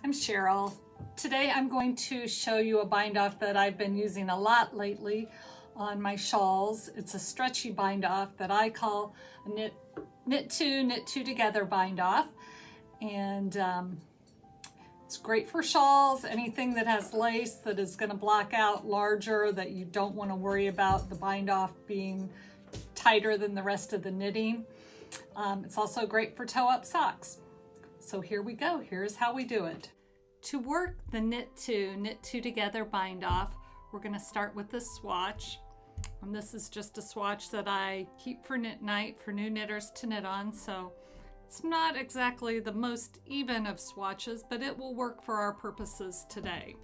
I'm Cheryl. Today I'm going to show you a bind off that I've been using a lot lately on my shawls. It's a stretchy bind off that I call a knit two together bind off. And it's great for shawls, anything that has lace that is going to block out larger, that you don't want to worry about the bind off being tighter than the rest of the knitting. It's also great for toe-up socks. So here we go. Here's how we do it. To work the knit two together bind off, we're going to start with this swatch. And this is just a swatch that I keep for knit night for new knitters to knit on. So it's not exactly the most even of swatches, but it will work for our purposes today.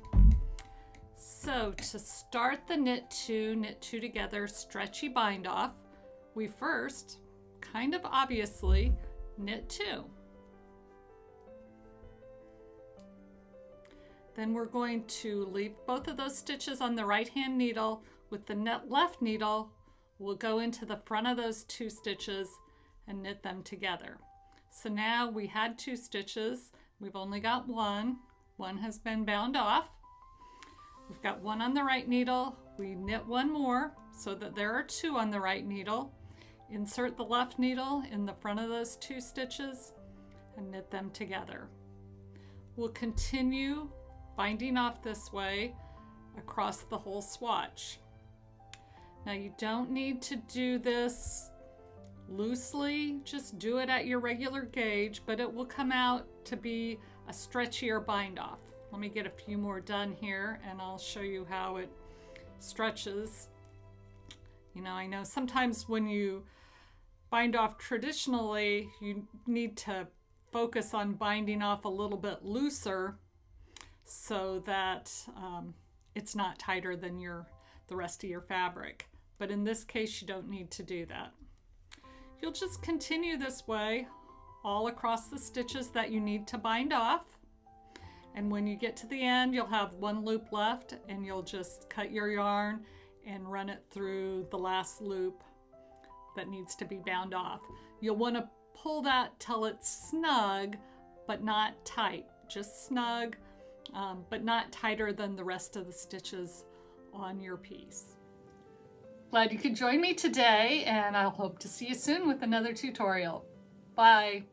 So to start the knit two together stretchy bind off, we first, kind of obviously, knit two. Then we're going to leave both of those stitches on the right hand needle. With the left needle, we'll go into the front of those two stitches and knit them together. So now we had two stitches, we've only got one. One has been bound off. We've got one on the right needle, we knit one more so that there are two on the right needle. Insert the left needle in the front of those two stitches and knit them together. We'll continue binding off this way across the whole swatch. Now you don't need to do this loosely, just do it at your regular gauge, but it will come out to be a stretchier bind off. Let me get a few more done here and I'll show you how it stretches. You know, I know sometimes when you bind off traditionally, you need to focus on binding off a little bit looser so that it's not tighter than the rest of your fabric. But in this case, you don't need to do that. You'll just continue this way all across the stitches that you need to bind off. And when you get to the end, you'll have one loop left and you'll just cut your yarn and run it through the last loop that needs to be bound off. You'll want to pull that till it's snug, but not tight, just snug, but not tighter than the rest of the stitches on your piece. Glad you could join me today, and I'll hope to see you soon with another tutorial. Bye.